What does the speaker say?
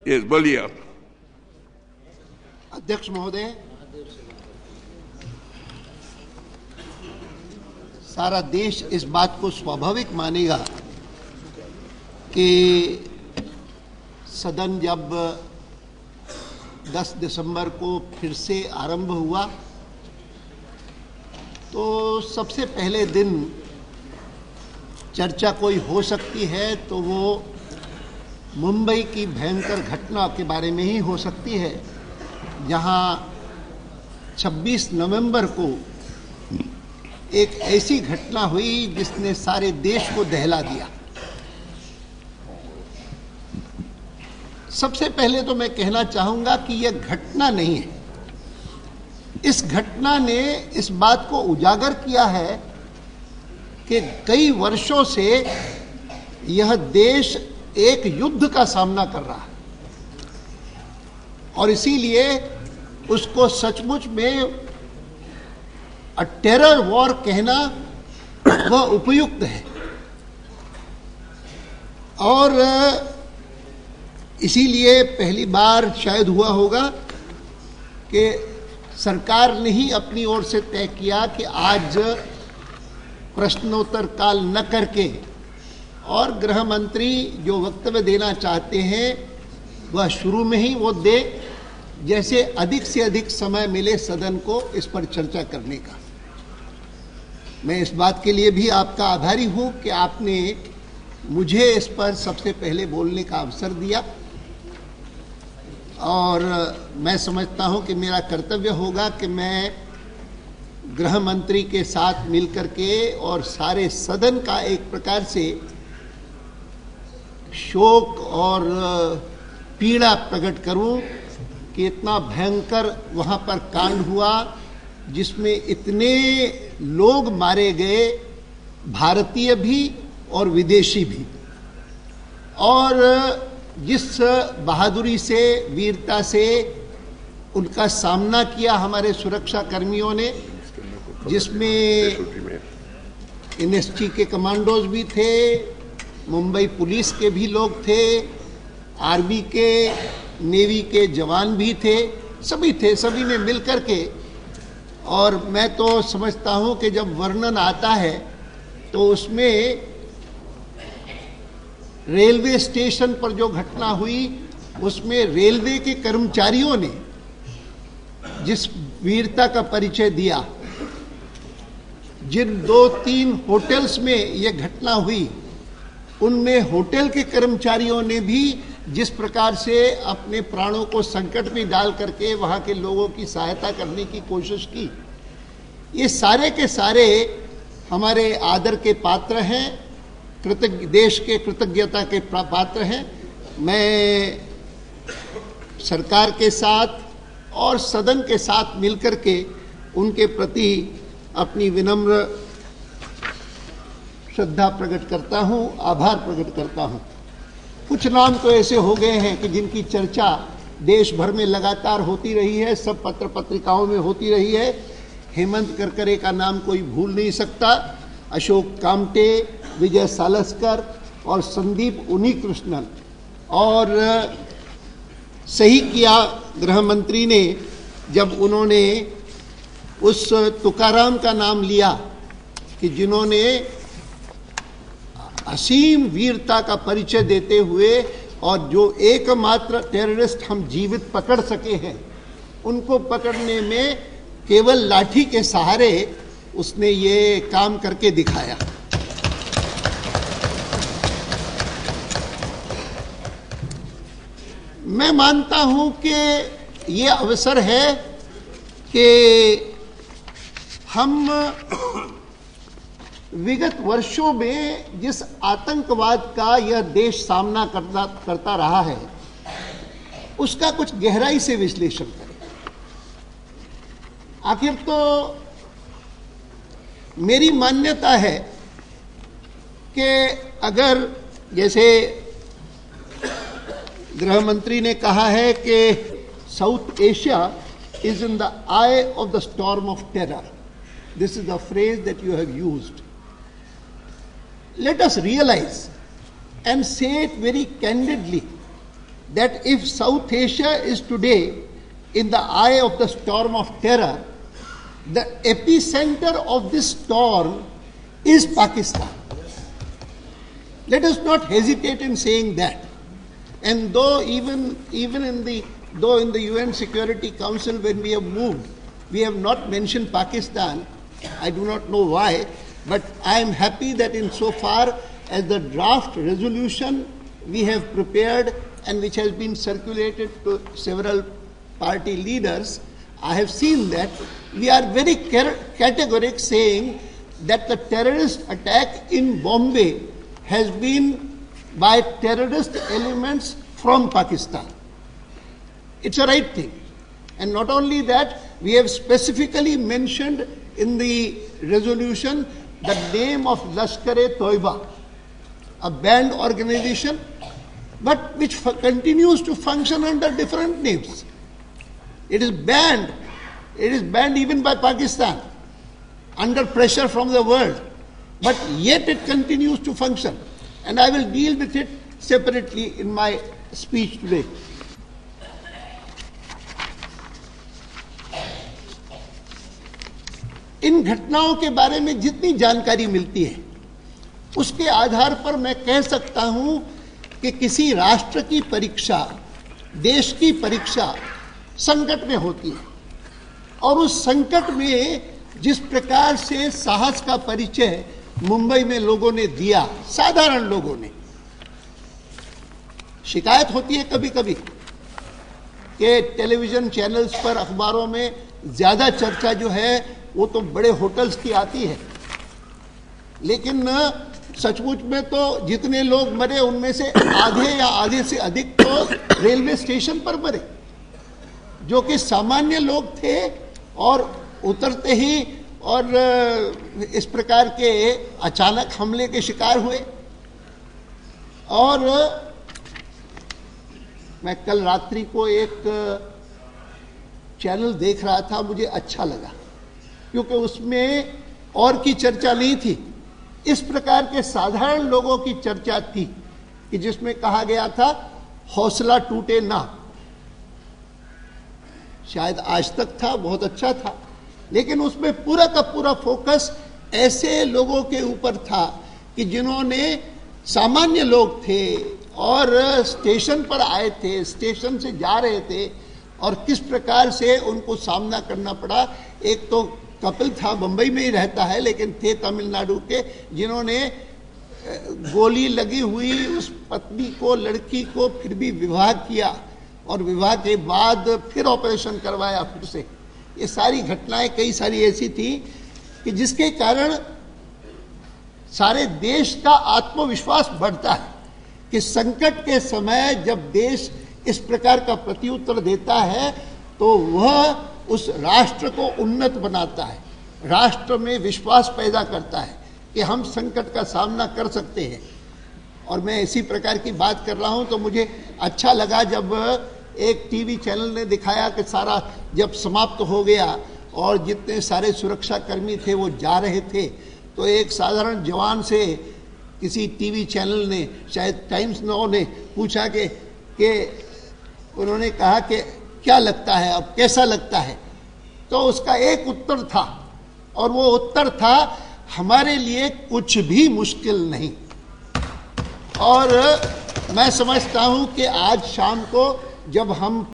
Yes, बोलिए आप। अध्यक्ष महोदय, सारा देश इस बात को स्वाभाविक मानेगा कि सदन जब 10 दिसंबर को फिर से आरंभ हुआ तो सबसे पहले दिन चर्चा कोई हो सकती है तो वो मुंबई की भयंकर घटना के बारे में ही हो सकती है, जहां 26 नवंबर को एक ऐसी घटना हुई जिसने सारे देश को दहला दिया। सबसे पहले तो मैं कहना चाहूंगा कि यह घटना नहीं है। इस घटना ने इस बात को उजागर किया है कि कई वर्षों से यह देश एक युद्ध का सामना कर रहा है और इसीलिए उसको सचमुच में अ टेरर वॉर कहना वह उपयुक्त है। और इसीलिए पहली बार शायद हुआ होगा कि सरकार ने ही अपनी ओर से तय किया कि आज प्रश्नोत्तर काल न करके और गृह मंत्री जो वक्तव्य देना चाहते हैं वह शुरू में ही वो दे, जैसे अधिक से अधिक समय मिले सदन को इस पर चर्चा करने का। मैं इस बात के लिए भी आपका आभारी हूं कि आपने मुझे इस पर सबसे पहले बोलने का अवसर दिया और मैं समझता हूं कि मेरा कर्तव्य होगा कि मैं गृह मंत्री के साथ मिलकर के और सारे सदन का एक प्रकार से शोक और पीड़ा प्रकट करूं कि इतना भयंकर वहां पर कांड हुआ जिसमें इतने लोग मारे गए, भारतीय भी और विदेशी भी, और जिस बहादुरी से, वीरता से उनका सामना किया हमारे सुरक्षा कर्मियों ने, जिसमें एनएसजी के कमांडोज भी थे, मुंबई पुलिस के भी लोग थे, आर्मी के, नेवी के जवान भी थे, सभी थे, सभी ने मिलकर के। और मैं तो समझता हूं कि जब वर्णन आता है तो उसमें रेलवे स्टेशन पर जो घटना हुई उसमें रेलवे के कर्मचारियों ने जिस वीरता का परिचय दिया, जिन 2-3 होटल्स में यह घटना हुई उनमें होटल के कर्मचारियों ने भी जिस प्रकार से अपने प्राणों को संकट में डाल करके वहां के लोगों की सहायता करने की कोशिश की, ये सारे के सारे हमारे आदर के पात्र हैं, देश के कृतज्ञता के पात्र हैं। मैं सरकार के साथ और सदन के साथ मिलकर के उनके प्रति अपनी विनम्र श्रद्धा प्रकट करता हूं, आभार प्रकट करता हूं। कुछ नाम तो ऐसे हो गए हैं कि जिनकी चर्चा देश भर में लगातार होती रही है, सब पत्र पत्रिकाओं में होती रही है। हेमंत करकरे का नाम कोई भूल नहीं सकता, अशोक कामटे, विजय सालस्कर और संदीप उन्नीकृष्णन। और सही किया गृह मंत्री ने जब उन्होंने उस तुकाराम का नाम लिया कि जिन्होंने असीम वीरता का परिचय देते हुए और जो एकमात्र टेररिस्ट हम जीवित पकड़ सके हैं, उनको पकड़ने में केवल लाठी के सहारे उसने ये काम करके दिखाया। मैं मानता हूं कि ये अवसर है कि हम विगत वर्षों में जिस आतंकवाद का यह देश सामना करता रहा है उसका कुछ गहराई से विश्लेषण करें। आखिर तो मेरी मान्यता है कि अगर जैसे गृह मंत्री ने कहा है कि south Asia is in the I of the storm of terror, this is the phrase that you have used. Let us realize and say it very candidly that if South Asia is today in the eye of the storm of terror, the epicenter of this storm is Pakistan. Let us not hesitate in saying that. And though even in the UN Security Council, when we have moved, we have not mentioned Pakistan. I do not know why, but I am happy that in so far as the draft resolution we have prepared and which has been circulated to several party leaders, I have seen that we are very categoric saying that the terrorist attack in Bombay has been by terrorist elements from Pakistan. It's a right thing. And not only that, we have specifically mentioned in the resolution the name of Lashkar-e-Toiba, a banned organization, but which continues to function under different names. It is banned. It is banned even by Pakistan, under pressure from the world. But yet it continues to function. And I will deal with it separately in my speech today. इन घटनाओं के बारे में जितनी जानकारी मिलती है, उसके आधार पर मैं कह सकता हूं कि किसी राष्ट्र की परीक्षा, देश की परीक्षा संकट में होती है। और उस संकट में जिस प्रकार से साहस का परिचय मुंबई में लोगों ने दिया, साधारण लोगों ने, शिकायत होती है कभी कभी कि टेलीविजन चैनल्स पर, अखबारों में ज्यादा चर्चा जो है वो तो बड़े होटल्स की आती है, लेकिन सचमुच में तो जितने लोग मरे उनमें से आधे या आधे से अधिक तो रेलवे स्टेशन पर मरे, जो कि सामान्य लोग थे और उतरते ही और इस प्रकार के अचानक हमले के शिकार हुए। और मैं कल रात्रि को एक चैनल देख रहा था, मुझे अच्छा लगा क्योंकि उसमें और की चर्चा नहीं थी, इस प्रकार के साधारण लोगों की चर्चा थी कि जिसमें कहा गया था हौसला टूटे ना। शायद आज तक था, बहुत अच्छा था, लेकिन उसमें पूरा का पूरा फोकस ऐसे लोगों के ऊपर था कि जिन्होंने, सामान्य लोग थे और स्टेशन पर आए थे, स्टेशन से जा रहे थे और किस प्रकार से उनको सामना करना पड़ा। एक तो कपिल था, बंबई में ही रहता है लेकिन थे तमिलनाडु के, जिन्होंने गोली लगी हुई उस पत्नी को, लड़की को फिर भी विवाह किया और विवाह के बाद फिर ऑपरेशन करवाया फिर से। ये सारी घटनाएं कई सारी ऐसी थी कि जिसके कारण सारे देश का आत्मविश्वास बढ़ता है कि संकट के समय जब देश इस प्रकार का प्रत्युत्तर देता है तो वह उस राष्ट्र को उन्नत बनाता है, राष्ट्र में विश्वास पैदा करता है कि हम संकट का सामना कर सकते हैं। और मैं इसी प्रकार की बात कर रहा हूं तो मुझे अच्छा लगा जब एक टीवी चैनल ने दिखाया कि सारा जब समाप्त हो गया और जितने सारे सुरक्षा कर्मी थे वो जा रहे थे, तो एक साधारण जवान से किसी टीवी चैनल ने, शायद टाइम्स नाउ ने, पूछा कि उन्होंने कहा कि क्या लगता है, अब कैसा लगता है? तो उसका एक उत्तर था और वो उत्तर था, हमारे लिए कुछ भी मुश्किल नहीं। और मैं समझता हूं कि आज शाम को जब हम